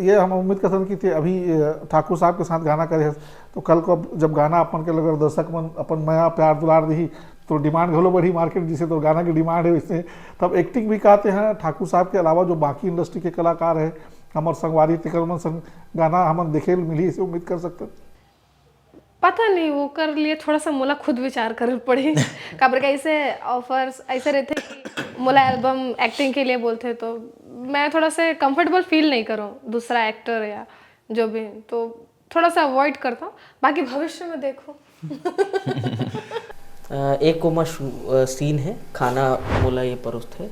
ये हम उम्मीद करते हैं कि अभी ठाकुर साहब के साथ गाना करे तो कल को जब गाना अपन के लगे दर्शक मन अपन माया प्यार दुलार दी तो डिमांड घलो बढ़ी मार्केट जिसे तो गाना की डिमांड है इससे तब एक्टिंग भी कहते हैं ठाकुर साहब के अलावा जो बाकी इंडस्ट्री के कलाकार है हमारे संगवारी तिकरमन संग गाना हम देखे मिली इसे उम्मीद कर सकते हैं। पता नहीं वो कर लिए थोड़ा सा मोला खुद विचार कर पड़ी काबर ऐसे ऑफर्स ऐसे रहते कि मोला एल्बम एक्टिंग के लिए बोलते तो मैं थोड़ा सा कंफर्टेबल फील नहीं करूँ दूसरा एक्टर या जो भी तो थोड़ा सा अवॉइड करता हूँ बाकी भविष्य में देखो। एक कोमा सीन है खाना मोला ये परोसते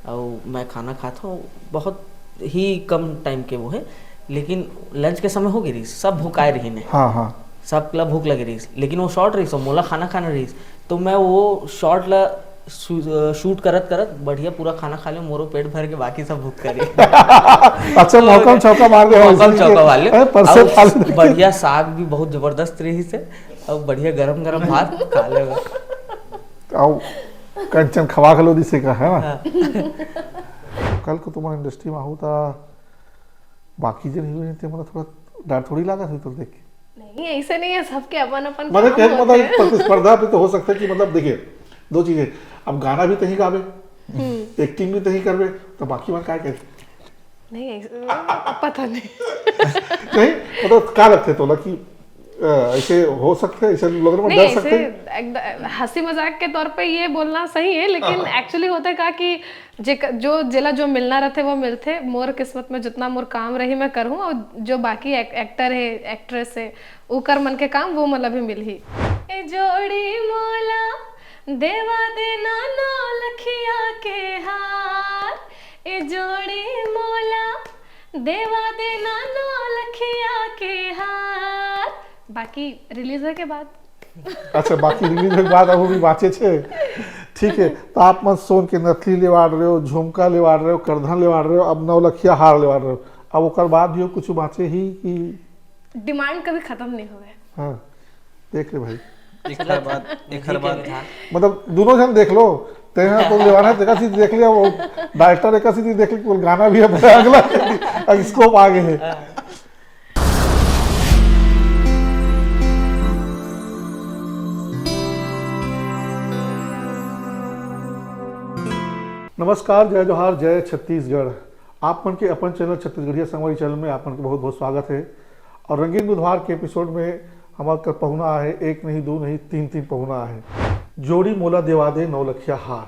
और मैं खाना खाता हूँ बहुत ही कम टाइम के वो है लेकिन लंच के समय हो गई रही सब भूखाए रही ने हाँ हाँ सब ला भूख लगी रही लेकिन वो शॉर्ट रही सब मोला खाना खाना रही तो मैं वो शॉर्ट ला शूट करत करत बढ़िया पूरा खाना खा लियो मोरो पेट भर के बाकी सब भूख करी अच्छा मौका चौका मार गए मौका चौका वाले बढ़िया साग भी बहुत जबरदस्त रही से और बढ़िया गरम गरम भात खा ले आओ कंचन खवा खलो दिसे का है ना कल को तुम्हारा इंडस्ट्री में होता बाकी जन हीरोइन थे मतलब थोड़ा डर थोड़ी लगा था तो देख के नहीं ऐसे नहीं है सबके अपन अपन मतलब क्या मतलब प्रतिस्पर्धा पे तो हो सकता है कि मतलब देखिए दो चीजें अब गाना भी तही गावे एक्टिंग भी तही करवे तो बाकी बात क्या करे नहीं पता नहीं नहीं मतलब क्या लगते तो कि ऐसे हो सकते हैं ऐसे लोग डर सकते हैं हंसी मजाक के तौर पे ये बोलना सही है लेकिन एक्चुअली होता है क्या कि जो जिला जो मिलना रहते वो मिलते मोर किस्मत में जितना मोर काम रही मैं करूँ और जो बाकी एक्टर है एक्ट्रेस है उकर मन के काम वो मतलब भी मिल ही ए जोड़ी मोला देवा देना नौ लखिया के हार ए जोड़ी मोला देवा देना नौ लखिया के हार बाकी रिलीज के बाद अच्छा बाकी रिलीज के बाद अब भी बाचे छे ठीक है तो आप मत सोन के नथली लेवाड़ रहे हो झुमका लेवाड़ रहे हो करधन लेवाड़ रहे हो अब नौलखिया हार लेवाड़ रहे हो अब ओकर बाद भी कुछ बाचे ही कि डिमांड कभी खत्म नहीं होवे। हाँ देख ले भाई एक बाद मतलब दोनों जन देख लो तेरा तो लेवाना तेरा चीज देख लिया वो डायरेक्टर एक चीज देख लिया गाना भी है अगला स्कोप आगे है। नमस्कार जय जोहार जय छत्तीसगढ़ आप मन के अपन चैनल छत्तीसगढ़िया संगवारी चैनल में आप मन के बहुत बहुत स्वागत है और रंगीन बुधवार के एपिसोड में हमारा पहुना है एक नहीं दो नहीं तीन पहुना है जोड़ी मोला देवा दे नौलखिया हार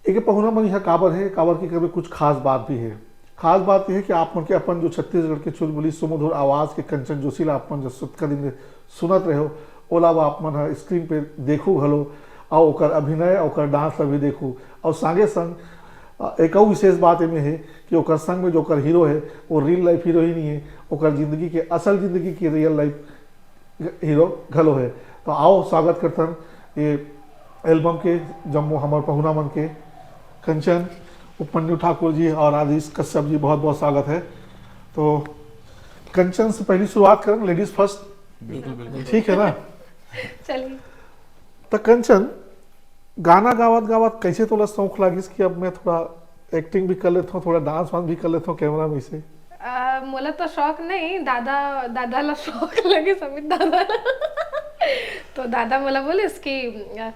एक पहुना मन यहाँ काबर है काबर की कभी कुछ खास बात भी है। खास बात यह है कि आप मन के अपन जो छत्तीसगढ़ के चुलबुली सुमधुर आवाज के कंचन जोशीला आप मन जो सुतका दिन सुनत रहे हो ओला आप मन स्क्रीन पे देखू घलो और ओकर अभिनय और डांस भी देखू और संगे संग एक और विशेष बात में है कि ओकर संग में जो ओकर हीरो है वो रियल लाइफ हीरो ही नहीं है ओकर जिंदगी के असल जिंदगी की रियल लाइफ हीरो घलो है। तो आओ स्वागत करतन ये एल्बम के जम्मू हमार पहुना मन के कंचन उपमन्यु ठाकुर जी और आदिश कश्यप जी बहुत बहुत स्वागत है। तो कंचन से पहली शुरुआत करें लेडीज फर्स्ट ठीक है ना चलिए तो कंचन गाना गावत गावत कैसे थोड़ा शौक लागिस कि अब मैं थोड़ा एक्टिंग भी कर लेता हूँ थोड़ा डांस वांस भी कर लेता हूँ कैमरा में से मोला तो शौक नहीं दादा ला शौक लगे समित दादा तो दादा मोला बोले इसकी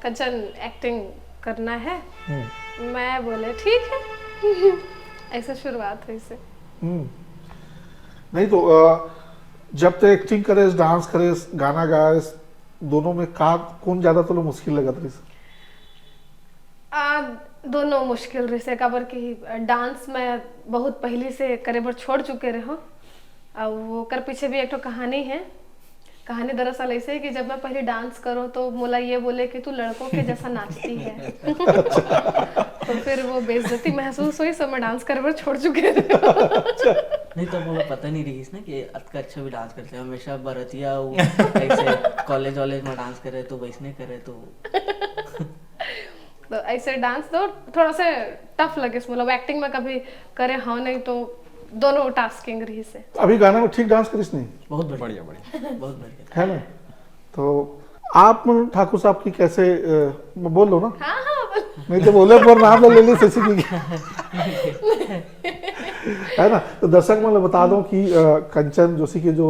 कंचन एक्टिंग करना है मैं बोले ठीक है ऐसा शुरुआत हुई से। नहीं तो जब तक एक्टिंग करे डांस करे गाना गाए दोनों में का कौन ज्यादा तो मुश्किल लगा था? दोनों मुश्किल रहे से काबर की डांस में बहुत पहले से करे बर छोड़ चुके रहे और वो कर पीछे भी एक तो कहानी है। कहानी दरअसल ऐसे है कि जब मैं पहले डांस करूं तो मोला ये बोले कि तू लड़कों के जैसा नाचती है तो फिर वो बेइज्जती महसूस हुई सब मैं डांस करे बर छोड़ चुके थे। नहीं तो मुझे पता नहीं रही ना कि अतका अच्छा भी डांस करते हैं हमेशा बरतिया ऐसे कॉलेज वॉलेज में डांस करे तो वैसने करे तो ऐसे डांस तो थोड़ा सा टफ लगे मतलब एक्टिंग में कभी करे हाँ नहीं तो दोनों टास्किंग रही से। अभी गाना में ठीक डांस करिस नहीं बहुत बढ़िया बहुत बढ़िया है ना। तो आप ठाकुर साहब की कैसे बोल लो ना हाँ नहीं तो बोले पर नाम ले ली है ना। तो दर्शक मैं बता दूं कि कंचन जोशी के जो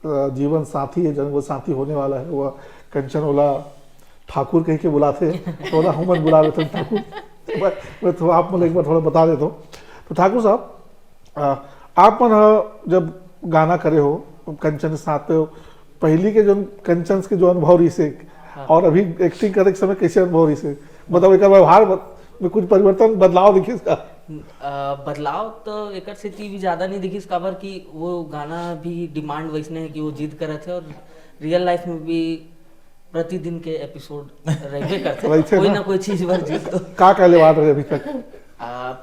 जीवन साथी है, जन्म साथी होने वाला है, वह कंचन ओला ठाकुर कह के बुलाते हैं, तो ओला हम मत बुला लेते हैं ठाकुर। तो मैं थोड़ा आप मतलब एक बार थोड़ा बता देता हूँ। तो ठाकुर साहब, आप मन जब गाना करे हो कंचन के साथ हो, पहली के जो कंचन के जो अनुभव रही से और अभी एक्टिंग करे के समय कैसे अनुभव रही से, मतलब एक व्यवहार में कुछ परिवर्तन बदलाव दिखे इसका? बदलाव तो एक से चीज ज्यादा नहीं दिखी काबर कि वो गाना भी डिमांड वैसने है कि वो जिद करे थे, और रियल लाइफ में भी प्रतिदिन के एपिसोड रहबे करते कोई ना कोई चीज पर जिद तो का कहले बात रहे अभी तक?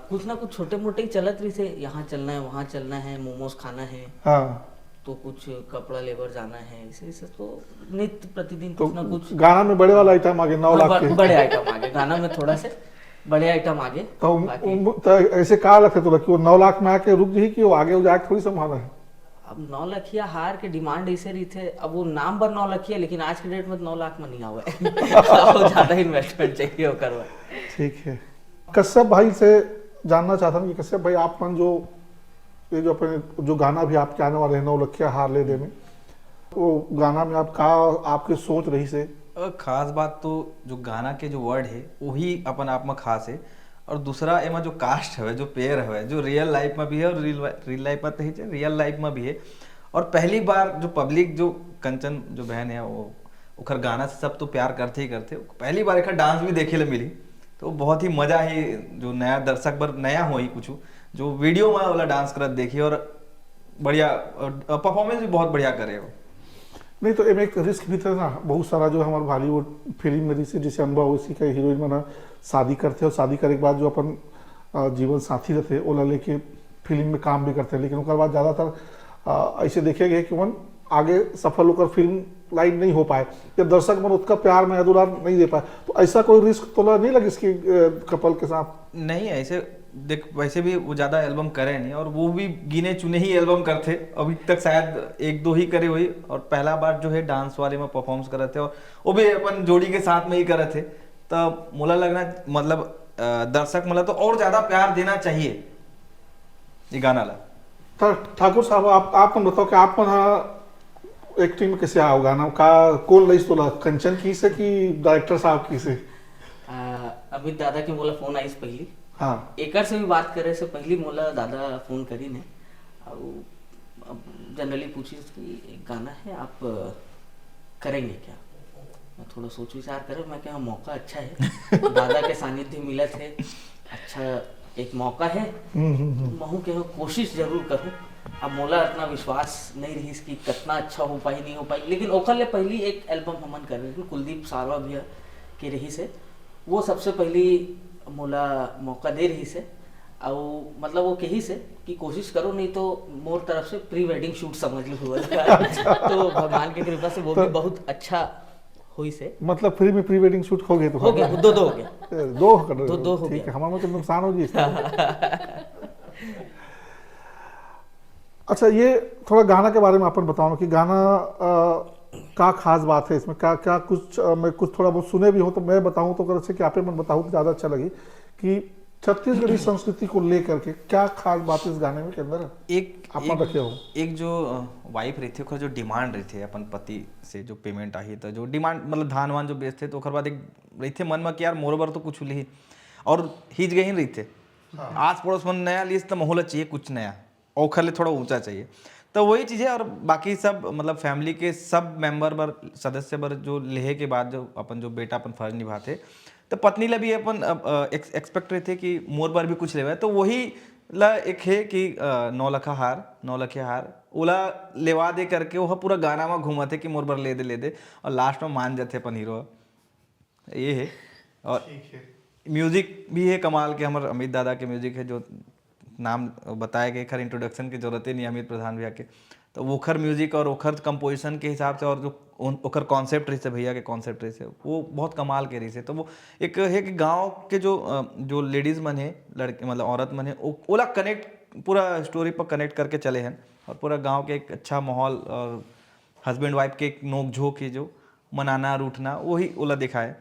कुछ ना कुछ छोटे मोटे ही चलत रही थे, यहाँ चलना है वहाँ चलना है, मोमोज खाना है, हाँ, तो कुछ कपड़ा लेबर जाना है, ऐसे तो नित्य प्रतिदिन तो कुछ ना कुछ। गाना में बड़े वाला आइटम आगे 9 लाख के बड़े आइटम आगे, गाना में थोड़ा से बड़े आइटम आगे। तो ऐसे का लगता है कि वो 9 लाख में आके रुक जाए कि वो आगे जाके थोड़ी संभावना है? अब 9 लखिया हार के डिमांड ऐसे रही थे, अब वो नाम पर 9 लखिया, लेकिन आज के डेट में 9 लाख में नहीं आवे वो ज्यादा इन्वेस्टमेंट चाहिए वो करवा। ठीक है। कश्यप भाई से जानना चाहता हूँ कि कश्यप भाई आप मन जो ये जो अपने जो गाना भी आपके आने वाले हैं 9 लखिया हार ले दे में, वो गाना में आप का आपकी सोच रही से? खास बात तो जो गाना के जो वर्ड है वही अपन आप में खास है, और दूसरा एमा जो कास्ट है, जो पेयर है, जो रियल लाइफ में भी है और रियल लाइफ में तो ही रियल लाइफ में भी है। और पहली बार जो पब्लिक जो कंचन जो बहन है वो उखर गाना से सब तो प्यार करते ही करते, पहली बार एक डांस भी देखे ले मिली, तो बहुत ही मजा ही जो नया दर्शक बर नया हो ही कुछ जो वीडियो में वाला डांस करत देखी, और बढ़िया परफॉर्मेंस भी बहुत बढ़िया करे हो। नहीं तो एक रिस्क भी था ना, बहुत सारा जो हमारे बॉलीवुड फिल्म में जैसे अनुभव उसी का हीरोइन बना शादी करते और शादी करे के बाद जो अपन जीवन साथी रहते ओला लेके फिल्म में काम भी करते हैं, लेकिन उसके बाद ज़्यादातर ऐसे देखे गए कि वन आगे सफल होकर फिल्म लाइन नहीं हो पाए, जब दर्शक मन उसका प्यार में दुलार नहीं दे पाए, तो ऐसा कोई रिस्क तो नहीं लगे इसकी कपल के साथ? नहीं, ऐसे देख वैसे भी वो ज़्यादा एल्बम करे नहीं, और वो भी गिने चुने ही एल्बम करते, अभी तक शायद 1-2 ही करे हुई, और पहला बार जो है डांस वाले में परफॉर्म्स करे थे, और वो भी अपन जोड़ी के साथ में ही करे थे। तो मुला लगना मतलब दर्शक मतलब तो और ज़्यादा प्यार देना चाहिए ये गाना ला। ठाकुर साहब आप बताओ कि आप एक्टिंग में कैसे आओ गाना का कौन लई तो कंचन की से कि डायरेक्टर साहब की से? अमित दादा की मोला फोन आई पहली, हाँ, एकर से भी बात करे से पहली मोला दादा फोन करी ने, और जनरली पूछी कि एक गाना है आप करेंगे क्या? मैं थोड़ा सोच विचार करे, मैं क्या मौका अच्छा है दादा के सानिध्य मिला थे, अच्छा एक मौका है, महू के कोशिश जरूर करूँ। अब मोला इतना विश्वास नहीं रही कि कितना अच्छा हो पाई नहीं हो पाई, लेकिन ओखर ले पहली एक एल्बम हमन कर रहे थे कुलदीप सारवा भैया के रही से, वो सबसे पहली मोला मौका दे रही से, और मतलब वो कही से कि कोशिश करो, नहीं तो मोर तरफ से प्री वेडिंग शूट समझ लो हुआ तो भगवान की कृपा से वो भी बहुत अच्छा हुई से, मतलब फ्री में प्री वेडिंग शूट हो गए? तो हो गया, दो हो गया, दो हो ठीक गया। है, हमारे तो नुकसान हो जी अच्छा, ये थोड़ा गाना के बारे में अपन बताओ कि गाना का खास बात है इसमें, क्या क्या कुछ मैं कुछ थोड़ा बहुत सुने भी हो, तो मैं बताऊं तो अगर अच्छे कि आप मन बताऊं तो ज़्यादा अच्छा लगे कि छत्तीसगढ़ी संस्कृति को लेकर के क्या खास बात इस गाने में के अंदर अपन रखे हो? एक जो वाइफ रहती है जो डिमांड रहती है अपन पति से जो पेमेंट आई, तो जो डिमांड मतलब धान वान जो बेचते, तो बाद एक रहते मन में कि यार मोर बर तो कुछ ली, और हिज गए ही रहते आस पड़ोस में नया लीज तो माहौल चाहिए कुछ नया, ओखर ले थोड़ा ऊंचा चाहिए, तो वही चीज़ है। और बाकी सब मतलब फैमिली के सब मेंबर बर सदस्य बर जो लेहे के बाद जो अपन जो बेटा अपन फर्ज निभाते, तो पत्नी ला भी अपन एक्सपेक्ट रहते कि मोर बार भी कुछ लेवा, तो वही ला एक है कि 9 लखिया हार ओला लेवा दे करके वह पूरा गाना में घूमते कि मोर बार ले दे, और लास्ट में मान जाते अपन हीरो, ये है। और म्यूजिक भी है कमाल के, हमारे अमित दादा के म्यूजिक है, जो नाम बताया गया, खर इंट्रोडक्शन की जरूरत ही नहीं अमित प्रधान भैया के, तो ओखर म्यूजिक और ओखर कंपोजिशन के हिसाब से, और जो ओखर कॉन्सेप्ट रही से भैया के कॉन्सेप्ट रही से, वो बहुत कमाल के रही से। तो वो एक है कि गांव के जो लेडीज़ मन है, लड़के मतलब औरत मन है, ओला कनेक्ट पूरा स्टोरी पर कनेक्ट करके चले हैं, और पूरा गांव के एक अच्छा माहौल और हस्बैंड वाइफ के एक नोक झोंक है जो मनाना रूठना, वही ओला दिखाए।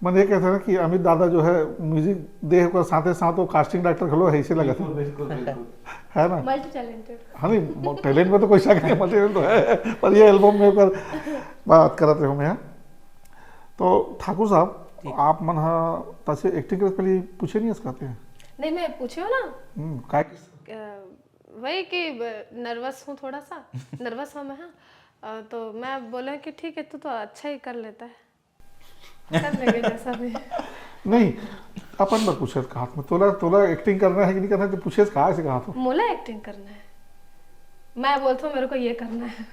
मन ये कहते हैं ना कि अमित दादा जो है म्यूजिक देह को साथे साथ वो कास्टिंग डायरेक्टर खलो है ऐसे लगा था, है ना? Multi talented. हाँ नहीं, टैलेंट में तो कोई शक नहीं, मल्टी तो है, पर ये एल्बम में कर बात करते हो मैं। तो ठाकुर साहब आप मन तसे एक्टिंग करे पहले पूछे नहीं कहते हैं? नहीं मैं पूछे हो ना, काय वही कि नर्वस हूँ थोड़ा सा, नर्वस हूँ मैं। हाँ तो मैं बोला कि ठीक है तू तो अच्छा ही कर लेता है, कर लेंगे जैसा भी। नहीं अपन बार पूछे कहा में तोला एक्टिंग करना है कि नहीं करना है, तो पूछे कहा से कहा तो मोला एक्टिंग करना है, मैं बोलता हूँ मेरे को ये करना है।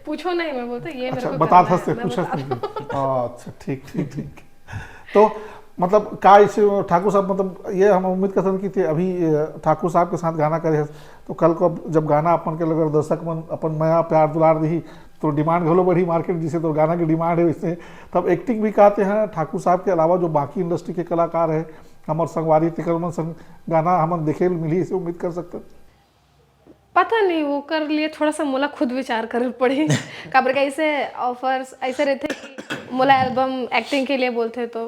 पूछो नहीं, मैं बोलता ये मेरे अच्छा को बता करना था से है, मैं पूछा बता- अच्छा ठीक ठीक ठीक। तो मतलब का इसे ठाकुर साहब, मतलब ये हम उम्मीद करते हैं कि अभी ठाकुर साहब के साथ गाना करे तो कल को जब गाना अपन के लगे दर्शक मन अपन मया प्यार दुलार दी तो डिमांड घलो बढ़ी मार्केट, जिसे तो गाना की डिमांड है इससे तब एक्टिंग भी कहते हैं ठाकुर साहब के अलावा जो बाकी इंडस्ट्री के कलाकार है हमारे संगवारी तिकरमन संग गाना हम देखे मिली, इसे उम्मीद कर सकते हैं? पता नहीं वो कर लिए, थोड़ा सा मोला खुद विचार कर पड़ी। काबर का ऐसे ऑफर्स ऐसे रहते कि मोला एल्बम एक्टिंग के लिए बोलते तो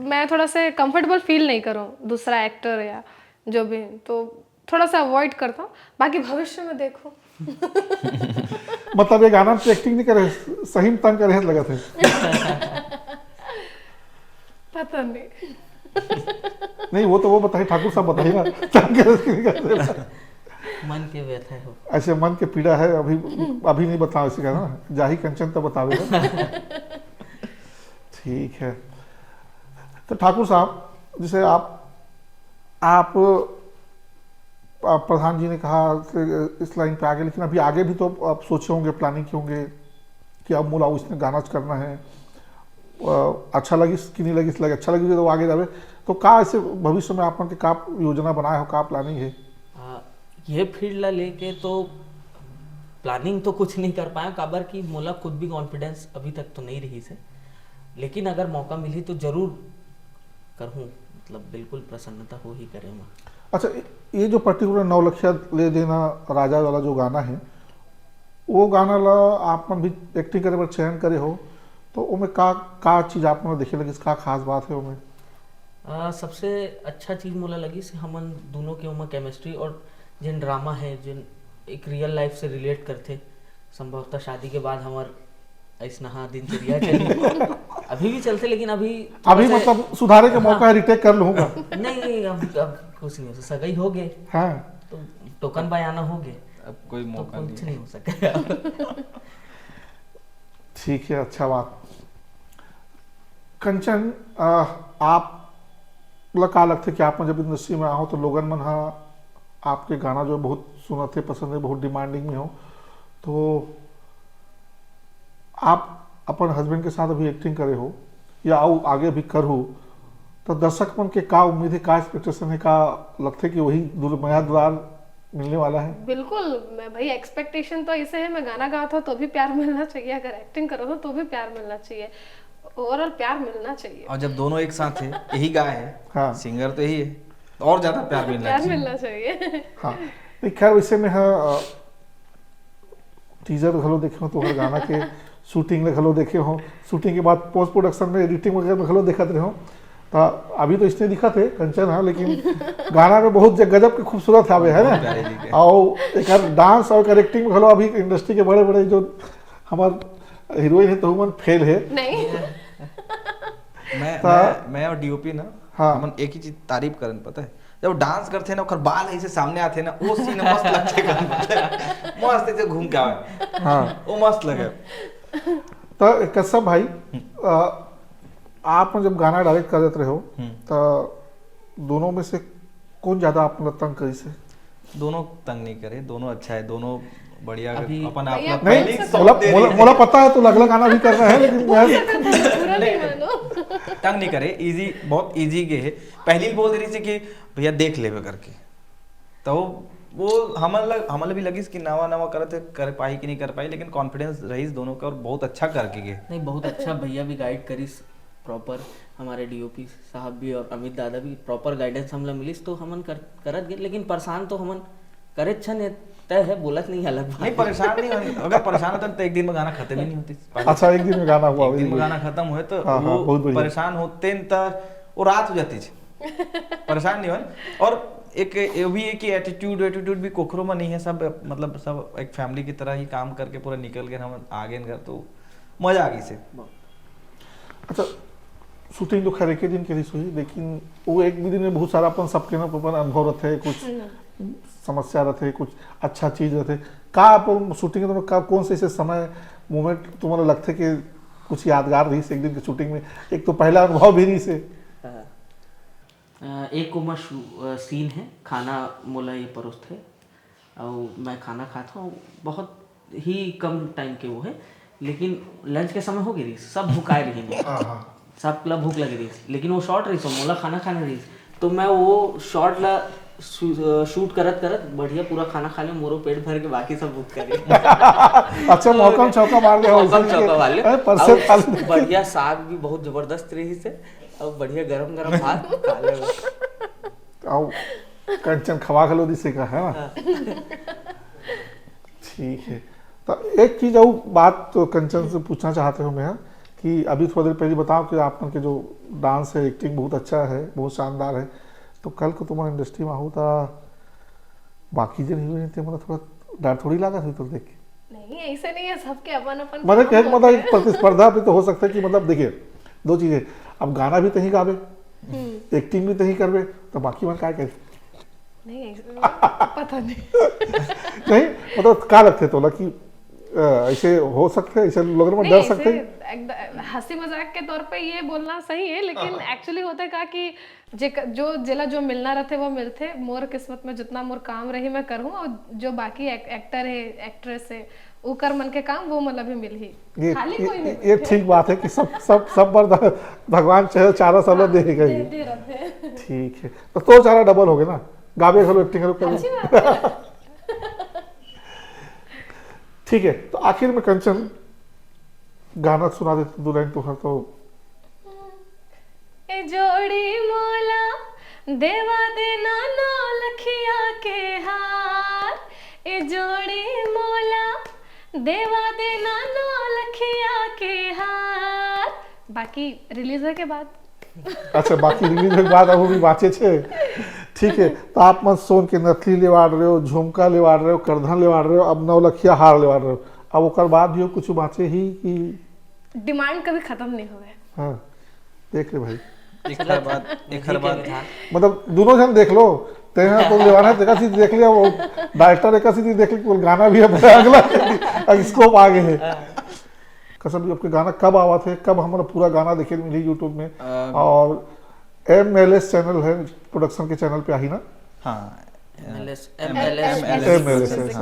मैं थोड़ा सा कंफर्टेबल फील नहीं करूँ दूसरा एक्टर या जो भी, तो थोड़ा सा अवॉइड करता हूँ। बाकी भविष्य में देखो। मतलब ये गाना तो एक्टिंग नहीं करे, सही में तंग करे लगा थे? पता नहीं। नहीं वो तो वो बताइए, ठाकुर साहब बताइए ना तंग करे कि नहीं करे? मन के व्यथा हो। ऐसे मन के पीड़ा है, अभी नहीं बताओ इसी का ना, जाही कंचन तो बतावे। ठीक है। तो ठाकुर साहब जैसे आप प्रधान जी ने कहा कि इस लाइन पे आगे, लेकिन अभी आगे भी तो आप सोचे होंगे, प्लानिंग किए होंगे कि अब मुला इसने गाना करना है, अच्छा लगी कि नहीं लगी, लगे अच्छा लगी तो आगे जावे, तो का ऐसे भविष्य में आपन के का योजना बनाए हो, का प्लानिंग है? ये फील्ड ला लेके तो प्लानिंग तो कुछ नहीं कर पाया, काबर की मोला खुद भी कॉन्फिडेंस अभी तक तो नहीं रही से, लेकिन अगर मौका मिली तो जरूर करूँ, मतलब बिल्कुल प्रसन्नता हो ही करे मैं। अच्छा ये जो पर्टिकुलर नौलखिया ले देना राजा वाला जो गाना है, वो गाना ला आप भी एक्टिंग करे पर चयन करे हो, तो उनमें का चीज़ आप देखे लगी, का खास बात है उनमें? सबसे अच्छा चीज़ मोला लगी से हमन दोनों के उमा केमिस्ट्री और जिन ड्रामा है, जिन एक रियल लाइफ से रिलेट करते, संभवतः शादी के बाद हमार ऐसा दिनचर्या चली। अभी भी चलते, लेकिन अभी मतलब सुधारे का मौका है, रिटेक कर लूँगा। नहीं अब कुछ नहीं हो सकता, सगाई हो गए हाँ तो टोकन बयाना हो गए, अब कोई तो मौका कुछ नहीं नहीं हो सका। ठीक है, अच्छा बात। कंचन आप का लगते कि आप जब इंडस्ट्री में आओ तो लोगन मन आपके गाना जो बहुत सुनते पसंद है, बहुत डिमांडिंग में हो, तो आप अपन हस्बैंड के साथ अभी एक्टिंग करे हो या आओ आगे भी कर हो, तो दर्शक मन के का उम्मीद है, का एक्सपेक्टेशन है, का लगता है कि वही मया दुलार मिलने वाला है? बिल्कुल मैं भाई, एक्सपेक्टेशन तो ऐसे है, मैं गाना गाता हूँ तो भी प्यार मिलना चाहिए, अगर एक्टिंग करो तो भी प्यार मिलना चाहिए, ओवरऑल प्यार मिलना चाहिए। और जब दोनों एक साथ है, यही गाय है, हाँ। सिंगर तो यही है, तो और ज्यादा प्यार मिलना प्यार चाहिए। मिलना चाहिए। हाँ नहीं खैर वैसे में हाँ, टीजर घलो देखे हो तो हर गाना के शूटिंग ले घलो देखे हो, शूटिंग के बाद पोस्ट प्रोडक्शन में एडिटिंग वगैरह में घलो देखते रहे हो, तो अभी तो इसने दिखा थे कंचन, हाँ, लेकिन गाना में बहुत गजब के खूबसूरत आवे है ना, और एक डांस और एक्टिंग में घलो अभी इंडस्ट्री के बड़े बड़े जो हमारे हीरोइन है तो हुमन फेल है। नहीं मैं और डीओपी ना, हाँ। हमन एक ही चीज तारीफ करन, पता है, जब डांस करते ना ओकर बाल ऐसे सामने आते ना, वो सीन मस्त लगते करन, मस्त ऐसे घूम के आवे, हाँ वो मस्त लगे। तो कश्यप भाई आप जब गाना डायरेक्ट कर देते हो तो दोनों में से कौन ज्यादा आप तंग करी से? दोनों तंग नहीं करे, दोनों अच्छा है, दोनों बढ़िया अभी- अपन भैया, अपना नहीं पहले ही सौंप दे रही है। मोला पता है तो लगला गाना भी करना है, लेकिन मैं पूरा नहीं मानो। तंग नहीं करे, इजी, बहुत इजी के है, पहले ही बोल दे रही थी कि भैया देख लेवे करके, तो वो हमल भी लगी कि नवा नवा करते कर पाई कि नहीं कर पाई, लेकिन कॉन्फिडेंस रही दोनों का और बहुत अच्छा करके गए। नहीं बहुत अच्छा, भैया भी गाइड करिस प्रॉपर, हमारे डीओपी साहब भी और अमित दादा भी प्रॉपर गाइडेंस हमला मिलिस, तो हमन करत गए, लेकिन परेशान तो हमन करे छन तय है, बोलत नहीं अलग बात नहीं परेशान नहीं होनी, अगर परेशान होता तो एक दिन में गाना खत्म ही नहीं होती। अच्छा, एक दिन में गाना हुआ, एक दिन में गाना खत्म हुए तो हाँ, हाँ, बहुत वो बढ़िया। परेशान होते न तो वो रात हो जाती थी, परेशान नहीं होने। और एक ये भी है कि एटीट्यूड भी कोखरों में नहीं है, सब मतलब सब एक फैमिली की तरह ही काम करके पूरा निकल गए हम आगे घर, तो मजा आ गई से। अच्छा, शूटिंग तो खैर एक ही दिन के लिए हुई, लेकिन वो एक भी दिन में बहुत सारा अपन सबके ना अपन अनुभव रहते हैं, कुछ समस्या रहते, कुछ अच्छा चीज रहते। का आप शूटिंग में का कौन से ऐसे समय मोमेंट तुम्हारा लगते कि कुछ यादगार रही से एक दिन की शूटिंग में? एक तो पहला अनुभव भी रही से। एक उमा सीन है, खाना मोला ये परोस थे और मैं खाना खाता हूँ, बहुत ही कम टाइम के वो है, लेकिन लंच के समय हो गई रही, सब भूखाए रही मैं, सब ला भूख लगी रही, लेकिन वो शॉर्ट रही, सो मोला खाना खाने रही, तो मैं वो शॉर्ट ला शूट करत करत बढ़िया पूरा खाना खा ले, मोरो पेट भर के बाकी सब भूख करे। अच्छा, मौका चौका मार ले, मौका चौका मार ले, परसे और बढ़िया साग भी बहुत जबरदस्त रही से, और बढ़िया गरम गरम भात खा ले। आओ कंचन खवा खलो दिसे का है ना। ठीक है, तो एक चीज और बात तो कंचन से पूछना चाहते हो मैं, कि अभी थोड़ी देर पहले बताओ कि आपन के जो डांस है, एक्टिंग बहुत अच्छा है, बहुत शानदार है, तो कल को तुम्हारा इंडस्ट्री में हो तो बाकी जन हीरोइन थे, मतलब थोड़ा डर थोड़ी लगा था तो देख के? नहीं, ऐसे नहीं है, सबके अपन अपन मतलब काम कहने का मतलब होते एक प्रतिस्पर्धा भी तो हो सकता है कि मतलब देखिए दो चीजें, अब गाना भी तही गावे, एक्टिंग भी तही करवे, तो बाकी मन क्या करे? नहीं, पता नहीं। नहीं मतलब क्या लगते तो कि ऐसे हो सकते, ऐसे लोग में डर सकते हैं? एकदम हंसी मजाक के तौर पे ये बोलना सही है, लेकिन एक्चुअली होता है का कि जो जिला जो मिलना रहते वो मिलते, मोर किस्मत में जितना मोर काम रही मैं करूँ, और जो बाकी एक्टर है एक्ट्रेस है उकर मन के काम वो मतलब भी मिल ही, खाली कोई नहीं ये ठीक बात है कि सब पर भगवान चाहे चारा सब देगा ही। दे रहते। ठीक है, तो चारा डबल हो गए ना, गावे करो एक्टिंग करो अच्छी बात है। ठीक है, तो आखिर में कंचन गाना सुना देते दो लाइन तो हर तो। ए जोड़ी मोला देवा देना नौ लखिया के हार, ए जोड़ी मोला देवा देना नौ लखिया के हार, बाकी रिलीज के बाद। अच्छा, बाकी रिलीज के बाद अब वो भी बाँचे छे। ठीक है, तो आप मत सोन के नथली लेवाड़ रहे हो, झुमका लेवाड़ रहे हो, करधन लेवाड़ रहे हो, अब नौलखिया हार लेवाड़ रहे हो, अब ओकर बाद भी कुछ बाँचे ही कि डिमांड कभी खत्म नहीं हुए। हाँ, देख ले भाई, एक हर बात मतलब दोनों जन देख लो, तेरा तो लेवाना है, चीज देख लिया, वो डायरेक्टर एक चीज देख ली, गाना भी है अगला स्कोप आगे है। कसम भी आपके गाना कब आवा थे, कब हमारा पूरा गाना देखे मिली यूट्यूब में? और MLS चैनल है, प्रोडक्शन के चैनल पे आई ना? हाँ,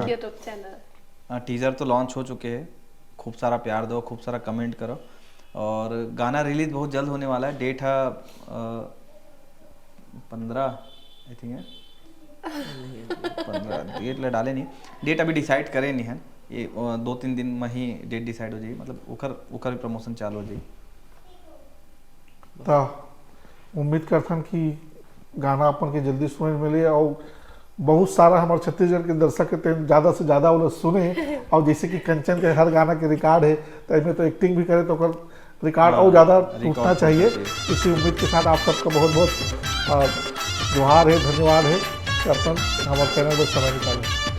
यूट्यूब चैनल। टीजर तो लॉन्च हो चुके हैं, खूब सारा प्यार दो, खूब सारा कमेंट करो, और गाना रिलीज बहुत जल्द होने वाला है। डेट है 15 आई थिंक है, 15 डेट ले डाले नहीं, डेट अभी डिसाइड करे नहीं है, ये 2-3 दिन में ही डेट डिसाइड हो जाएगी, मतलब ओकर भी प्रमोशन चालू हो जाएगी। तो उम्मीद करथन कि गाना अपन के जल्दी सुने मिले, और बहुत सारा हमारे छत्तीसगढ़ के दर्शक के ज़्यादा से ज़्यादा वो सुने, और जैसे कि कंचन के हर गाना के रिकॉर्ड है, तो इसमें तो एक्टिंग भी करे तो रिकॉर्ड और ज़्यादा टूटना चाहिए। इसी उम्मीद के साथ आप सबका बहुत बहुत जोहार है, धन्यवाद है कि अपन हमारे चैनल पर समय निकालें।